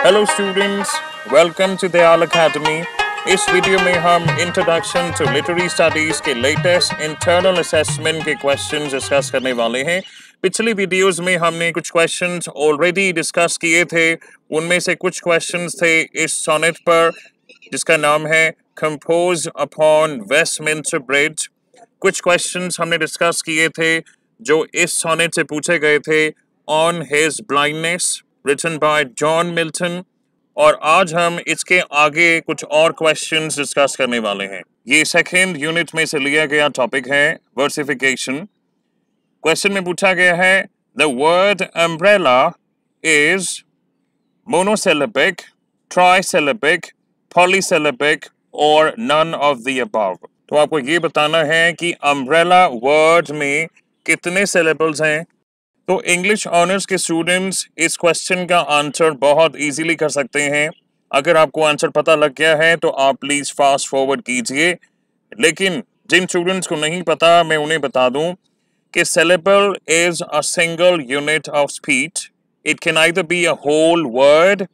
Hello students, welcome to Dayal academy. इस video में हम इंट्रोडक्शन टू लिटरेरी स्टडीज के लेटेस्ट इंटरनल असेसमेंट के क्वेश्चंस डिस्कस करने वाले हैं। पिछली वीडियोस में हमने कुछ क्वेश्चंस ऑलरेडी डिस्कस किए थे। उनमें से कुछ क्वेश्चंस थे इस सोनेट पर जिसका नाम है कंपोज अपॉन वेस्टमिंस्टर ब्रिज। कुछ क्वेश्चंस हमने डिस्कस किए थे जो इस सोनेट से पूछे गए थे on his blindness written by John Milton. और आज हम इसके आगे कुछ और क्वेश्चंस डिस्कस करने वाले हैं। ये सेकेंड यूनिट में से लिया गया टॉपिक है वर्सिफिकेशन। क्वेश्चन में पूछा गया है the word umbrella is monosyllabic, trisyllabic, polysyllabic और नन ऑफ द अबव। तो आपको ये बताना है कि अम्ब्रेला वर्ड में कितने सिलेबल्स हैं। तो इंग्लिश ऑनर्स के स्टूडेंट्स इस क्वेश्चन का आंसर बहुत इजीली कर सकते हैं। अगर आपको आंसर पता लग गया है तो आप प्लीज फास्ट फॉरवर्ड कीजिए, लेकिन जिन स्टूडेंट्स को नहीं पता मैं उन्हें बता दूं कि syllable is a single unit of speech. It can either be a whole word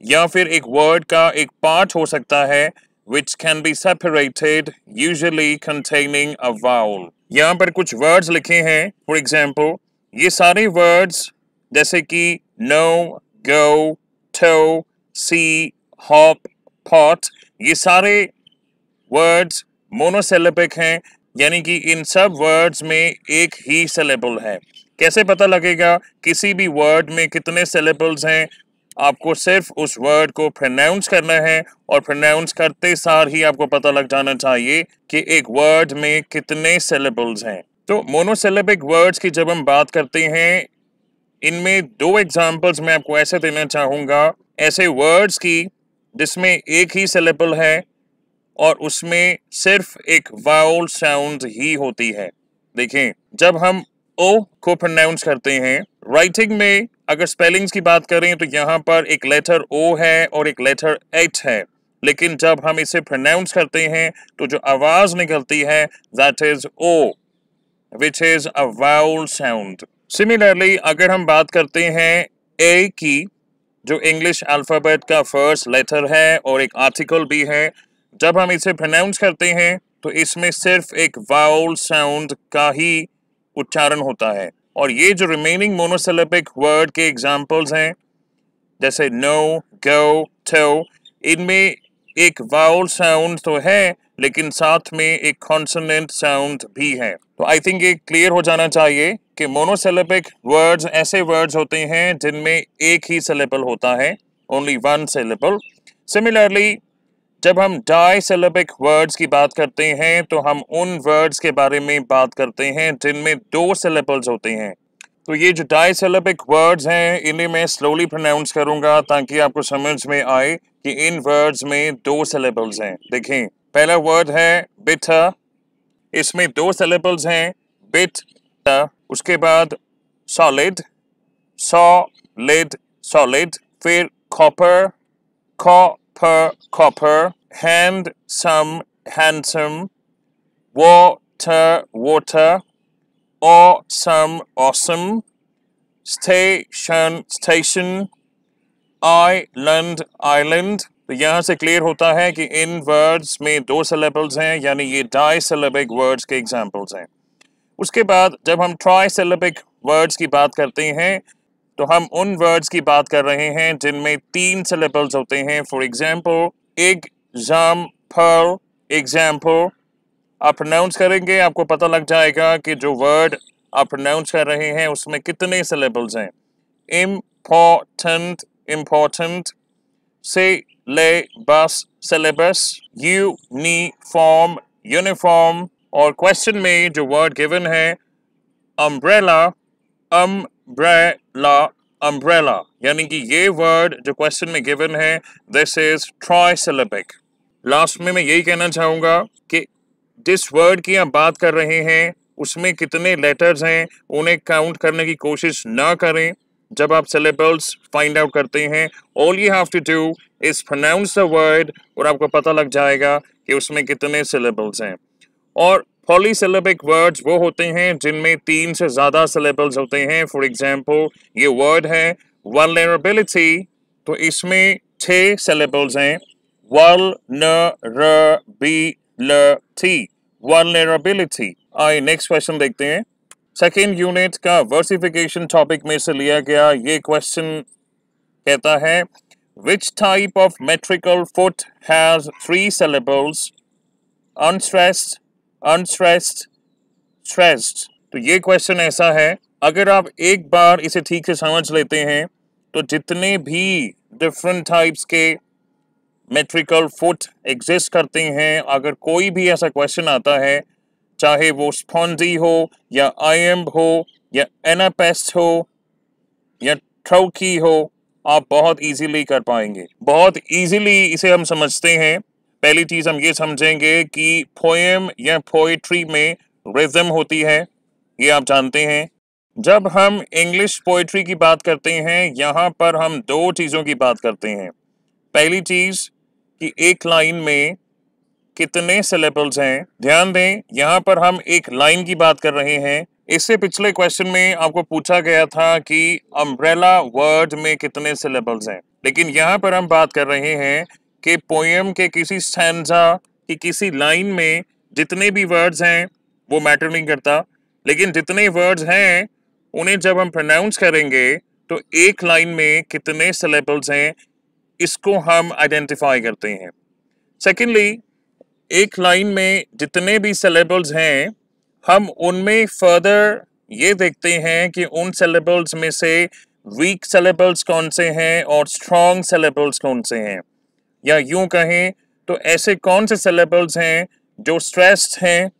या फिर एक वर्ड का एक पार्ट हो सकता है which can be separated, usually containing a vowel। यहाँ पर कुछ वर्ड्स लिखे हैं। फॉर एग्जाम्पल ये सारे वर्ड्स जैसे कि no, go, toe, see, hop, pot, ये सारे वर्ड्स मोनोसिलेबिक हैं, यानी कि इन सब वर्ड्स में एक ही सिलेबल है। कैसे पता लगेगा किसी भी वर्ड में कितने सिलेबल्स हैं? आपको सिर्फ उस वर्ड को प्रोनाउंस करना है और प्रोनाउंस करते सार ही आपको पता लग जाना चाहिए कि एक वर्ड में कितने सिलेबल्स हैं। तो मोनोसिलेबिक वर्ड्स की जब हम बात करते हैं, इनमें दो एग्जांपल्स मैं आपको ऐसे देना चाहूँगा, ऐसे वर्ड्स की जिसमें एक ही सिलेबल है और उसमें सिर्फ एक वाउल साउंड ही होती है। देखें, जब हम ओ को प्रोनाउंस करते हैं राइटिंग में, अगर स्पेलिंग्स की बात करें तो यहाँ पर एक लेटर ओ है और एक लेटर एच है, लेकिन जब हम इसे प्रोनाउंस करते हैं तो जो आवाज निकलती है that is O, which is a vowel sound. Similarly अगर हम बात करते हैं ए की, जो इंग्लिश अल्फाबेट का फर्स्ट लेटर है और एक आर्टिकल भी है, जब हम इसे प्रोनाउंस करते हैं तो इसमें सिर्फ एक वाउल साउंड का ही उच्चारण होता है। और ये जो रिमेनिंग मोनोसिलेबिक वर्ड के एग्जाम्पल्स हैं जैसे नो, गो, टो, इनमें एक वाउल साउंड तो है लेकिन साथ में एक कॉन्सोनेंट साउंड भी है। तो आई थिंक ये क्लियर हो जाना चाहिए कि मोनोसिलेबिक वर्ड्स ऐसे वर्ड्स होते हैं जिनमें एक ही सिलेबल होता है, ओनली वन सिलेबल। सिमिलरली जब हम डाइसिलेबिक वर्ड्स की बात करते हैं तो हम उन वर्ड्स के बारे में बात करते हैं जिनमें दो सिलेबल्स होते हैं। तो ये जो डाइसिलेबिक वर्ड्स हैं इन्हें मैं स्लोली प्रोनाउंस करूंगा ताकि आपको समझ में आए कि इन वर्ड्स में दो सिलेबल्स हैं। देखें, पहला वर्ड है बिटर, इसमें दो सिलेबल्स हैं बिट। उसके बाद सॉलिड, सॉलिड, सॉलिड, फिर copper, copper, copper, handsome, handsome, water, water, awesome, awesome, station, station, island, island। तो यहाँ से क्लियर होता है कि इन वर्ड्स में दो सिलेबल्स हैं, यानी ये डाइसिलेबिक वर्ड्स के एग्जांपल्स हैं। उसके बाद जब हम ट्राइसिलेबिक वर्ड्स की बात करते हैं तो हम उन वर्ड्स की बात कर रहे हैं जिनमें तीन सिलेबल्स होते हैं। For example example, example. आप प्रोनाउंस करेंगे आपको पता लग जाएगा कि जो वर्ड आप प्रोनाउंस कर रहे हैं उसमें कितने सिलेबल्स हैं। Important, important, syllabus, syllabus, uniform, uniform. और क्वेश्चन में जो वर्ड गिवन है अम्ब्रेला, अम्ब्रेला, अम्ब्रेला, यानी कि ये वर्ड जो क्वेश्चन में गिवन है दिस इज ट्राइसिलेबिक। लास्ट में मैं यही कहना चाहूंगा कि जिस वर्ड की आप बात कर रहे हैं उसमें कितने लेटर्स हैं उन्हें काउंट करने की कोशिश ना करें। जब आप सिलेबल्स फाइंड आउट करते हैं all you have to do is pronounce the word और आपको पता लग जाएगा कि उसमें कितने सिलेबल्स हैं। और पॉलीसिलेबिक वर्ड्स वो होते हैं जिनमें तीन से ज्यादा सिलेबल्स होते हैं। फॉर एग्जाम्पल ये वर्ड है वल्नरेबिलिटी, तो इसमें 6 सिलेबल्स हैं, वल्नरेबिलिटी, वल्नरेबिलिटी। आइए नेक्स्ट क्वेश्चन देखते हैं। सेकेंड यूनिट का वर्सिफिकेशन टॉपिक में से लिया गया ये क्वेश्चन कहता है which type of metrical foot has 3 syllables, unstressed, unstressed, stressed. तो ये क्वेश्चन ऐसा है, अगर आप एक बार इसे ठीक से समझ लेते हैं तो जितने भी डिफरेंट टाइप्स के मेट्रिकल फुट एग्जिस्ट करते हैं, अगर कोई भी ऐसा क्वेश्चन आता है, चाहे वो स्पॉन्जी हो या आयम्ब हो या एनापेस्ट हो या ट्रोकी हो, आप बहुत इजीली कर पाएंगे। बहुत इजीली इसे हम समझते हैं। पहली चीज हम ये समझेंगे कि पोएम या पोएट्री में रिदम होती है, ये आप जानते हैं। जब हम इंग्लिश पोएट्री की बात करते हैं, यहाँ पर हम 2 चीज़ों की बात करते हैं। पहली चीज कि एक लाइन में कितने सिलेबल्स हैं। ध्यान दें, यहाँ पर हम एक लाइन की बात कर रहे हैं। इससे पिछले क्वेश्चन में आपको पूछा गया था कि अम्ब्रेला वर्ड में कितने सिलेबल्स हैं, लेकिन यहाँ पर हम बात कर रहे हैं कि पोएम के किसी स्टैंजा की किसी लाइन में जितने भी वर्ड्स हैं वो मैटर नहीं करता, लेकिन जितने वर्ड्स हैं उन्हें जब हम प्रोनाउंस करेंगे तो एक लाइन में कितने सिलेबल्स हैं इसको हम आइडेंटिफाई करते हैं। सेकेंडली, एक लाइन में जितने भी सिलेबल्स हैं हम उनमें फर्दर ये देखते हैं कि उन सिलेबल्स में से वीक सिलेबल्स कौन से हैं और स्ट्रॉन्ग सिलेबल्स कौन से हैं, या यूं कहें तो ऐसे कौन से सिलेबल्स हैं जो स्ट्रेस्ड हैं,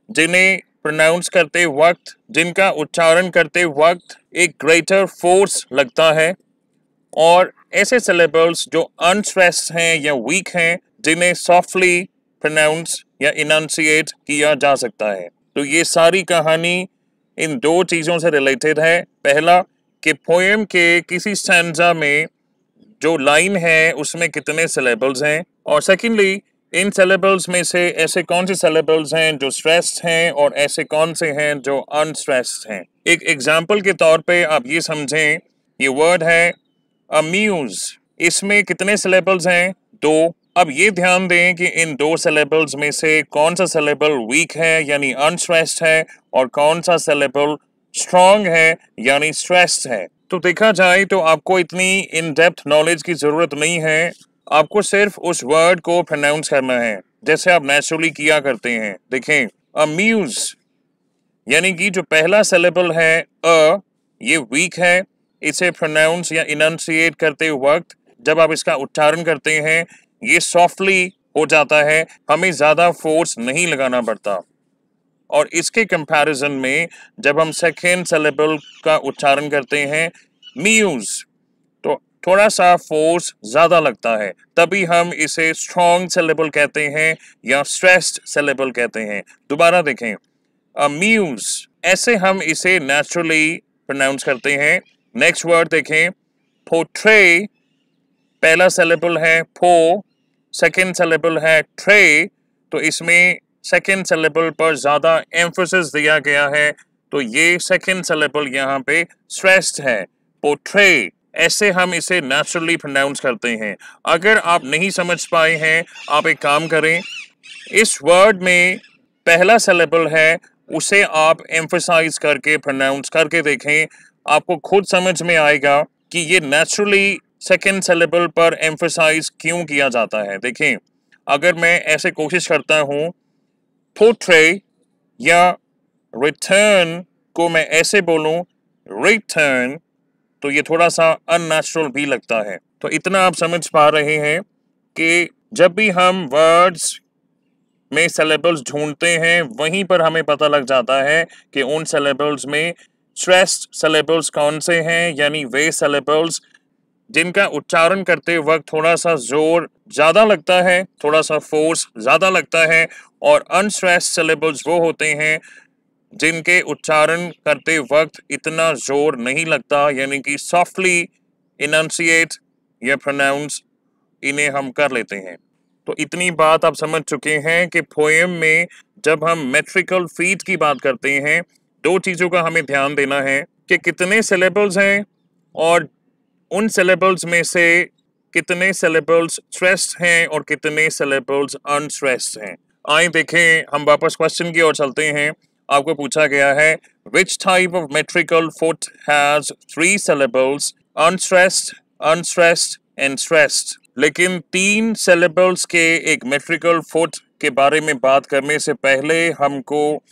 जिन्हें प्रोनाउंस करते वक्त, जिनका उच्चारण करते वक्त एक ग्रेटर फोर्स लगता है, और ऐसे सिलेबल्स जो अनस्ट्रेस्ड हैं या वीक हैं, जिन्हें सॉफ्टली प्रोनाउंस या इनंसिएट किया जा सकता है। तो ये सारी कहानी इन 2 चीज़ों से रिलेटेड है। पहला कि पोएम के किसी स्टैंजा में जो लाइन है उसमें कितने सिलेबल्स हैं, और सेकेंडली इन सिलेबल्स में से ऐसे कौन से सिलेबल्स हैं जो स्ट्रेस्ड हैं और ऐसे कौन से हैं जो अनस्ट्रेस्ड हैं। एक एग्जाम्पल के तौर पे आप ये समझें, ये वर्ड है अम्यूज, इसमें कितने सिलेबल्स हैं? 2। अब ये ध्यान दें कि इन 2 सिलेबल्स में से कौन सा सिलेबल वीक है यानी अनस्ट्रेस्ड है और कौन सा सिलेबल स्ट्रॉन्ग है यानी स्ट्रेस्ड है। तो देखा जाए तो आपको इतनी इन डेप्थ नॉलेज की जरूरत नहीं है, आपको सिर्फ उस वर्ड को प्रोनाउंस करना है जैसे आप नेचुरली किया करते हैं। देखें, अम्यूज यानी कि जो पहला सिलेबल है अ, ये वीक है, इसे प्रोनाउंस या इनंसिएट करते वक्त जब आप इसका उच्चारण करते हैं ये सॉफ्टली हो जाता है, हमें ज़्यादा फोर्स नहीं लगाना पड़ता। और इसके कंपैरिजन में जब हम सेकेंड सिलेबल का उच्चारण करते हैं म्यूज, तो थोड़ा सा फोर्स ज़्यादा लगता है, तभी हम इसे स्ट्रॉन्ग सिलेबल कहते हैं या स्ट्रेस्ड सिलेबल कहते हैं। दोबारा देखें, म्यूज, ऐसे हम इसे नेचुरली प्रोनाउंस करते हैं। नेक्स्ट वर्ड देखें, पोट्रे, पहला सिलेबल है पो, सेकेंड सिलेबल है ट्रे, तो इसमें सेकेंड सिलेबल पर ज़्यादा एम्फोसिस दिया गया है, तो ये सेकेंड सिलेबल यहाँ पे स्ट्रेस्ड है, पोट्रे। ऐसे हम इसे नेचुरली प्रोनाउंस करते हैं। अगर आप नहीं समझ पाए हैं, आप एक काम करें, इस वर्ड में पहला सिलेबल है उसे आप एम्फसाइज करके प्रोनाउंस करके देखें, आपको खुद समझ में आएगा कि ये नेचुरली सेकेंड सिलेबल पर एम्फसाइज क्यों किया जाता है। देखें, अगर मैं ऐसे कोशिश करता हूँ पोट्रे या रिटर्न को मैं ऐसे बोलूँ रिटर्न, तो ये थोड़ा सा अननेचुरल भी लगता है। तो इतना आप समझ पा रहे हैं कि जब भी हम वर्ड्स में सिलेबल्स ढूंढते हैं वहीं पर हमें पता लग जाता है कि उन सिलेबल्स में स्ट्रेस्ड सिलेबल्स कौन से हैं, यानी वे सिलेबल्स जिनका उच्चारण करते वक्त थोड़ा सा जोर ज़्यादा लगता है, थोड़ा सा फोर्स ज़्यादा लगता है, और अनस्ट्रेस्ड सिलेबल्स वो होते हैं जिनके उच्चारण करते वक्त इतना जोर नहीं लगता, यानी कि सॉफ्टली इनंसिएट या प्रोनाउंस इन्हें हम कर लेते हैं। तो इतनी बात आप समझ चुके हैं कि पोएम में जब हम मेट्रिकल फीट की बात करते हैं 2 चीज़ों का हमें ध्यान देना है कि कितने सिलेबल्स हैं और उन सिलेबल्स में से कितने सिलेबल्स स्ट्रेस्ड हैं और कितने सिलेबल्स अनस्ट्रेस्ड हैं। आइए देखें, हम वापस क्वेश्चन की ओर चलते हैं। आपको पूछा गया है which type of metrical foot has 3 syllables unstressed, unstressed and stressed. लेकिन 3 syllables के एक मेट्रिकल फुट के बारे में बात करने से पहले हमको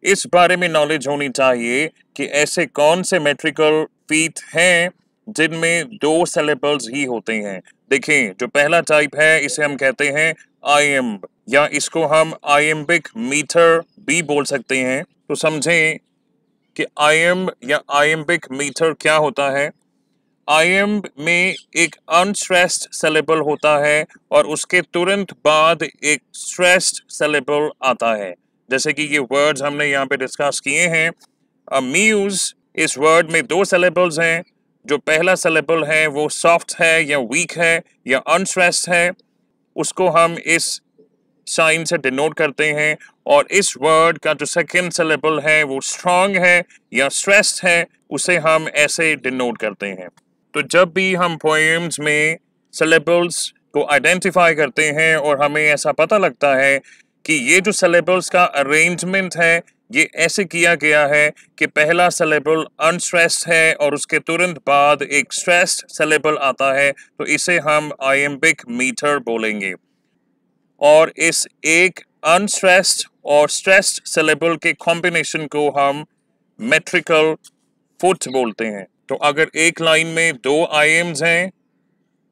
इस बारे में नॉलेज होनी चाहिए कि ऐसे कौन से मेट्रिकल फीट हैं जिनमें 2 syllables ही होते हैं। देखें, जो पहला टाइप है इसे हम कहते हैं आयम्ब, या इसको हम आयम्बिक मीटर भी बोल सकते हैं। तो समझें कि आयम्ब या आयम्बिक मीटर क्या होता है। आयम्ब में एक अनस्ट्रेस्ड सिलेबल होता है और उसके तुरंत बाद एक स्ट्रेस्ड सिलेबल आता है। जैसे कि ये वर्ड्स हमने यहाँ पे डिस्कस किए हैं। अम्यूज, इस वर्ड में 2 syllables हैं। जो पहला सिलेबल है वो सॉफ्ट है या वीक है या अनस्ट्रेस्ड है, उसको हम इस साइन से डिनोट करते हैं। और इस वर्ड का जो सेकंड सिलेबल है वो स्ट्रांग है या स्ट्रेस्ड है, उसे हम ऐसे डिनोट करते हैं। तो जब भी हम पोएम्स में सिलेबल्स को आइडेंटिफाई करते हैं और हमें ऐसा पता लगता है कि ये जो सिलेबल्स का अरेंजमेंट है ये ऐसे किया गया है कि पहला सिलेबल अनस्ट्रेस्ड है और उसके तुरंत बाद एक स्ट्रेस्ड सिलेबल आता है, तो इसे हम आयम्बिक मीटर बोलेंगे। और इस एक अनस्ट्रेस्ड और स्ट्रेस्ड सिलेबल के कॉम्बिनेशन को हम मेट्रिकल फुट बोलते हैं। तो अगर एक लाइन में 2 आयम्स हैं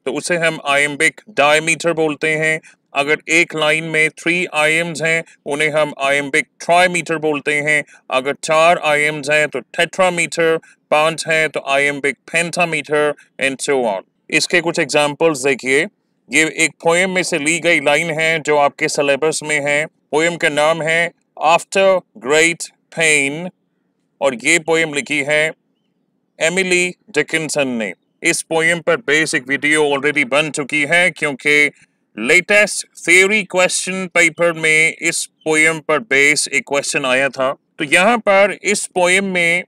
तो उसे हम आयम्बिक डायमीटर बोलते हैं। अगर एक लाइन में 3 आयम्स हैं उन्हें हम आयम्बिक ट्राईमीटर बोलते हैं। अगर 4 आयम्स हैं तो टेट्रामीटर, 5 हैं तो iambic pentameter and so on. इसके कुछ एग्जांपल्स देखिए। ये एक पोएम में से ली गई लाइन है जो आपके सिलेबस में है। पोएम का नाम है आफ्टर ग्रेट पेन और ये पोएम लिखी है एमिली डिकिंसन ने। इस पोएम पर बेसिक वीडियो ऑलरेडी बन चुकी है क्योंकि लेटेस्ट थियरी क्वेश्चन पेपर में इस पोएम पर बेस एक क्वेश्चन आया था। तो यहाँ पर इस पोएम में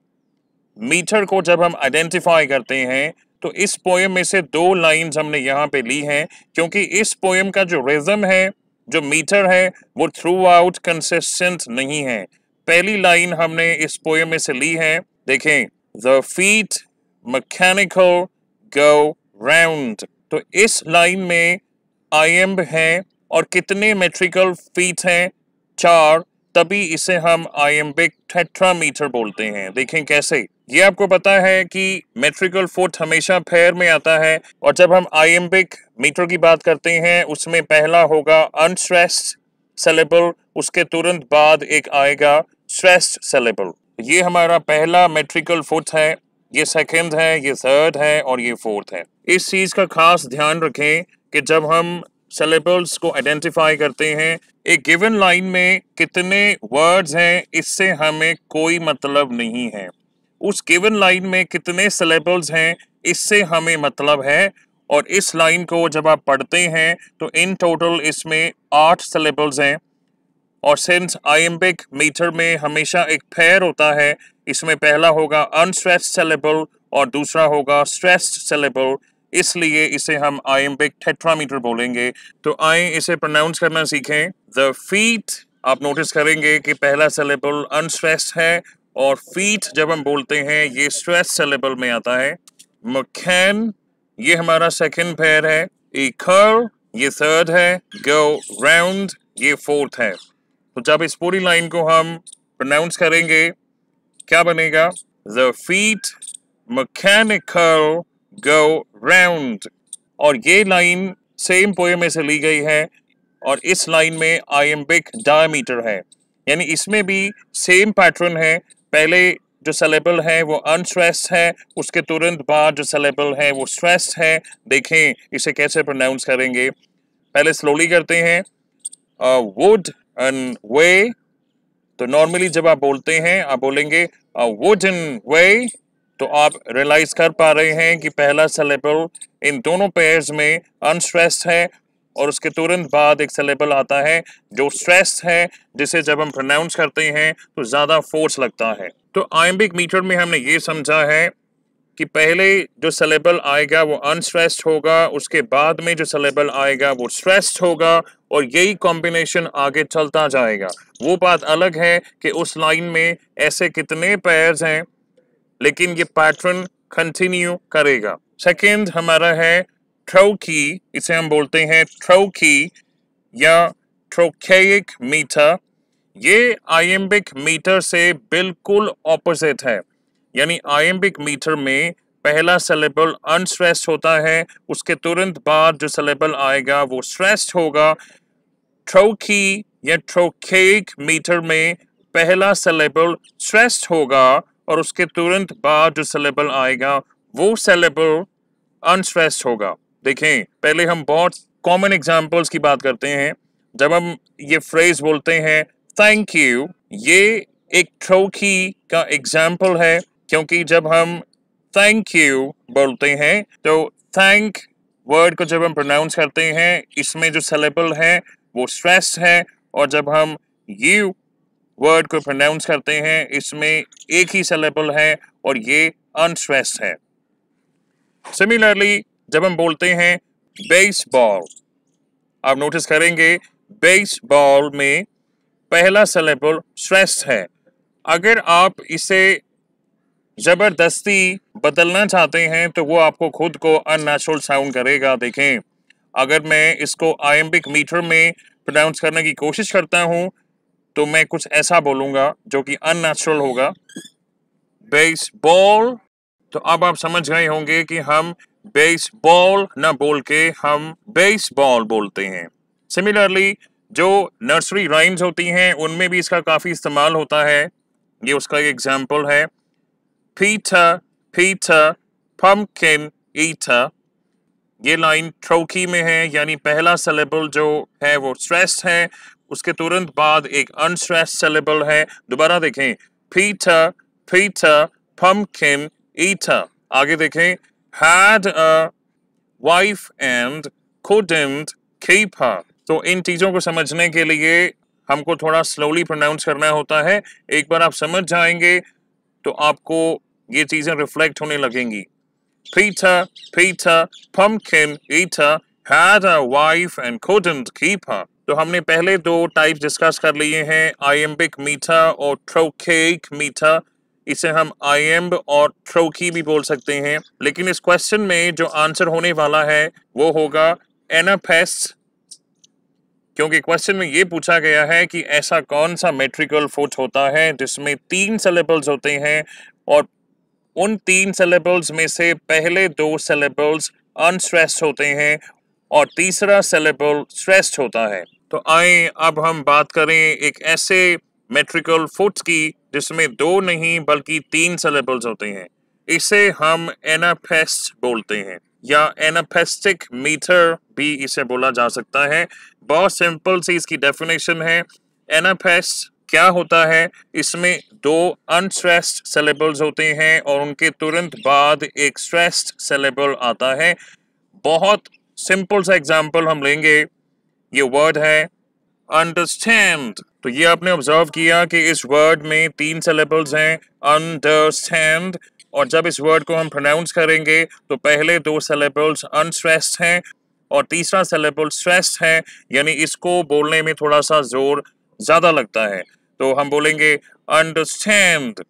मीटर को जब हम आइडेंटिफाई करते हैं तो इस पोएम में से 2 लाइंस हमने यहाँ पे ली हैं क्योंकि इस पोएम का जो रिदम है, जो मीटर है, वो थ्रू आउट कंसिस्टेंट नहीं है। पहली लाइन हमने इस पोएम में से ली है, देखें, the feet mechanical go round. तो इस लाइन में आयम्ब है और कितने मेट्रिकल फीट हैं? 4, तभी इसे हम आयम्बिक टेट्रामीटर बोलते हैं। देखें कैसे। ये आपको पता है कि मेट्रिकल फुट हमेशा पेयर में आता है और जब हम आयम्बिक मीटर की बात करते हैं उसमें पहला होगा अनस्ट्रेस्ड सिलेबल, उसके तुरंत बाद एक आएगा स्ट्रेस्ड सिलेबल। ये हमारा पहला मेट्रिकल फुट है, ये सेकंड है, ये थर्ड है और ये फोर्थ है। इस चीज का खास ध्यान रखें कि जब हम सिलेबल्स को आइडेंटिफाई करते हैं, एक गिवन लाइन में कितने वर्ड्स हैं इससे हमें कोई मतलब नहीं है। उस गिवन लाइन में कितने सिलेबल्स हैं इससे हमें मतलब है। और इस लाइन को जब आप पढ़ते हैं तो इन टोटल इसमें 8 सिलेबल्स हैं। और सिंस आयम्बिक मीटर में हमेशा एक पेयर होता है, इसमें पहला होगा अनस्ट्रेस्ड सिलेबल और दूसरा होगा स्ट्रेस्ड सिलेबल, इसलिए इसे हम आयम्बिक टेट्रामीटर बोलेंगे। तो आए इसे प्रोनाउंस करना सीखें। द फीट, आप नोटिस करेंगे कि पहला सिलेबल अनस्ट्रेस्ड है और फीट जब हम बोलते हैं ये स्ट्रेस्ड सिलेबल में आता है। मैकेन, ये हमारा सेकंड पेयर है। इकल, ये थर्ड है। गो राउंड, ये फोर्थ है। तो जब इस पूरी लाइन को हम प्रोनाउंस करेंगे क्या बनेगा? The feet mechanical go round. और ये लाइन सेम पोएम में से ली गई है और इस लाइन में आयम्बिक डायमीटर है, यानी इसमें भी सेम पैटर्न है। पहले जो सिलेबल है वो अनस्ट्रेस्ड है, उसके तुरंत बाद जो सिलेबल है वो स्ट्रेस्ड है। देखें इसे कैसे प्रोनाउंस करेंगे। पहले स्लोली करते हैं। वुड एंड वे, तो नॉर्मली जब आप बोलते हैं आप बोलेंगे वुडन वे, तो आप रियलाइज कर पा रहे हैं कि पहला सिलेबल इन दोनों पेयर्स में अनस्ट्रेस्ड है और उसके तुरंत बाद एक सिलेबल आता है जो स्ट्रेस्ड है, जिसे जब हम प्रोनाउंस करते हैं तो ज़्यादा फोर्स लगता है। तो आयम्बिक मीटर में हमने ये समझा है कि पहले जो सिलेबल आएगा वो अनस्ट्रेस्ड होगा, उसके बाद में जो सिलेबल आएगा वो स्ट्रेस्ड होगा, और यही कॉम्बिनेशन आगे चलता जाएगा। वो बात अलग है कि उस लाइन में ऐसे कितने पेयर्स हैं, लेकिन ये पैटर्न कंटिन्यू करेगा। सेकंड हमारा है ट्रोकी, इसे हम बोलते हैं ट्रोकी या ट्रोकेइक मीटर। ये आयम्बिक मीटर से बिल्कुल ऑपोजिट है, यानी आयम्बिक मीटर में पहला सिलेबल अनस्ट्रेस्ड होता है, उसके तुरंत बाद जो सिलेबल आएगा वो स्ट्रेस्ड होगा। ट्रोकी या ट्रोकेइक मीटर में पहला सिलेबल स्ट्रेस्ड होगा और उसके तुरंत बाद जो सिलेबल आएगा वो सिलेबल अनस्ट्रेस्ड होगा। देखें, पहले हम बहुत कॉमन एग्जांपल्स की बात करते हैं। जब हम ये फ्रेज बोलते हैं थैंक यू, ये एक ट्रोकी का एग्जाम्पल है, क्योंकि जब हम थैंक यू बोलते हैं तो थैंक वर्ड को जब हम प्रोनाउंस करते हैं इसमें जो सिलेबल है वो स्ट्रेस्ड है, और जब हम यू वर्ड को प्रोनाउंस करते हैं इसमें एक ही सिलेबल है और ये अनस्ट्रेस्ड है। सिमिलरली जब हम बोलते हैं बेसबॉल, आप नोटिस करेंगे बेसबॉल में पहला सिलेबल स्ट्रेस्ड है। अगर आप इसे जबरदस्ती बदलना चाहते हैं तो वो आपको खुद को अननेचुरल साउंड करेगा। देखें, अगर मैं इसको आयम्बिक मीटर में प्रोनाउंस करने की कोशिश करता हूं तो मैं कुछ ऐसा बोलूंगा जो कि अननेचुरल होगा, बेसबॉल। तो अब आप समझ गए होंगे कि हम बेसबॉल ना बोल के हम बेसबॉल बोलते हैं। सिमिलरली जो नर्सरी राइम्स होती हैं उनमें भी इसका काफ़ी इस्तेमाल होता है। ये उसका एक एग्जाम्पल है, पीटर पीटर पम्पकिन ईटर। ये लाइन ट्रोकी में है, यानी पहला सिलेबल जो है वो स्ट्रेस्ड है, उसके तुरंत बाद एक अनस्ट्रेस्ड सिलेबल है। दोबारा देखें, पीटर पीटर पम्पकिन ईटर। आगे देखें, had a wife and couldn't keep her। तो इन चीज़ों को समझने के लिए हमको थोड़ा स्लोली प्रोनाउंस करना होता है। एक बार आप समझ जाएंगे तो आपको ये चीज़ें रिफ्लेक्ट होने लगेंगी। Peter Peter pumpkin eater had a wife and couldn't keep her। तो हमने पहले दो टाइप डिस्कस कर लिए हैं, आयम्बिक मीटर और ट्रोकेइक मीटर। इसे हम आयम्ब और ट्रोकी भी बोल सकते हैं, लेकिन इस क्वेश्चन में जो आंसर होने वाला है वो होगा एनापेस्ट, क्योंकि क्वेश्चन में ये पूछा गया है कि ऐसा कौन सा मेट्रिकल फुट होता है जिसमें 3 सिलेबल्स होते हैं और उन 3 सिलेबल्स में से पहले 2 सिलेबल्स अनस्ट्रेस्ड होते हैं और तीसरा सिलेबल स्ट्रेस्ड होता है। तो आए अब हम बात करें एक ऐसे मेट्रिकल फुट की जिसमें 2 नहीं बल्कि 3 सिलेबल्स होते हैं। इसे हम एनापेस्ट बोलते हैं या एनापेस्टिक मीटर भी इसे बोला जा सकता है। बहुत सिंपल सी इसकी डेफिनेशन है। एनापेस्ट क्या होता है, इसमें 2 अनस्ट्रेस्ड सिलेबल्स होते हैं और उनके तुरंत बाद एक स्ट्रेस्ड सिलेबल आता है। बहुत सिंपल सा एग्जांपल हम लेंगे, ये वर्ड है अंडरस्टैंड। तो ये आपने ऑब्जर्व किया कि इस वर्ड में 3 सिलेबल्स हैं, अंडरस्टैंड, और जब इस वर्ड को हम प्रोनाउंस करेंगे तो पहले 2 सिलेबल्स अनस्ट्रेस्ड हैं और तीसरा सिलेबल स्ट्रेस्ड है, यानी इसको बोलने में थोड़ा सा जोर ज्यादा लगता है। तो हम बोलेंगे अंडरस्टैंड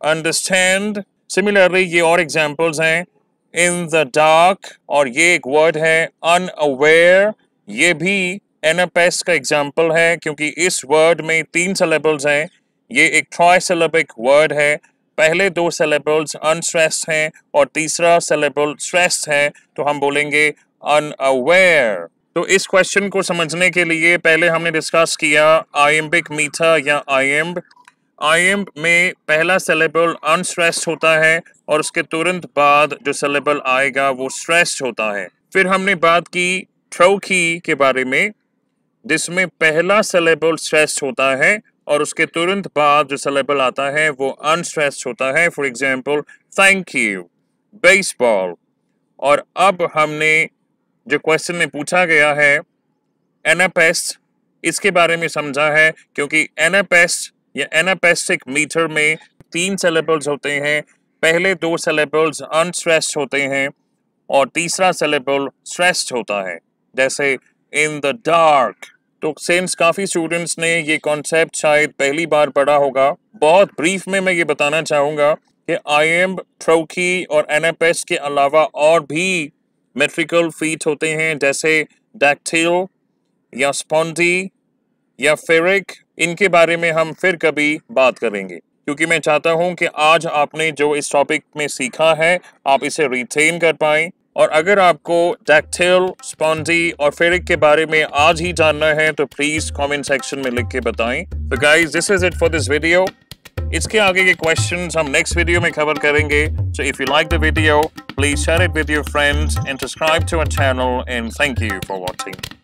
अंडरस्टैंड। सिमिलरली ये और एग्जांपल्स हैं, इन द डार्क, और ये एक वर्ड है अनअवेयर। ये भी एनापेस्ट का एग्जाम्पल है क्योंकि इस वर्ड में 3 सिलेबल्स हैं। ये एक ट्राइसिलेबिक वर्ड है, पहले 2 सिलेबल्स अनस्ट्रेस्ड हैं और तीसरा सिलेबल स्ट्रेस्ड है, तो हम बोलेंगे अनअवेयर। तो इस क्वेश्चन को समझने के लिए पहले हमने डिस्कस किया आयम्बिक मीटर या आयम्ब। आयम्ब में पहला सिलेबल अनस्ट्रेस्ड होता है और उसके तुरंत बाद जो सिलेबल आएगा वो स्ट्रेस्ड होता है। फिर हमने बात की ट्रोकी के बारे में, जिसमें पहला सिलेबल स्ट्रेस्ड होता है और उसके तुरंत बाद जो सिलेबल आता है वो अनस्ट्रेस्ड होता है। For example thank you, baseball. और अब हमने जो क्वेश्चन में पूछा गया है एनापेस्ट, इसके बारे में समझा है, क्योंकि एनापेस्ट या एनापेस्टिक मीटर में 3 सिलेबल्स होते हैं, पहले 2 सिलेबल्स अनस्ट्रेस्ड होते हैं और तीसरा सिलेबल स्ट्रेस्ड होता है, जैसे इन द डार्क। तो सिंस काफ़ी स्टूडेंट्स ने ये कॉन्सेप्ट शायद पहली बार पढ़ा होगा, बहुत ब्रीफ में मैं ये बताना चाहूँगा कि आइएम्ब, ट्रोकी और एनापेस के अलावा और भी मेट्रिकल फीट होते हैं, जैसे डैक्टिल या स्पॉन्डी या फेरिक। इनके बारे में हम फिर कभी बात करेंगे, क्योंकि मैं चाहता हूं कि आज आपने जो इस टॉपिक में सीखा है आप इसे रिटेन कर पाएं। और अगर आपको डैक्टिल, स्पॉन्डी और फेरिक के बारे में आज ही जानना है तो प्लीज कमेंट सेक्शन में लिख के बताएं। तो guys, this is it for this video. इसके आगे के क्वेश्चंस हम नेक्स्ट वीडियो में कवर करेंगे। So if you like the video, please share it with your friends and subscribe to our channel, and thank you for watching.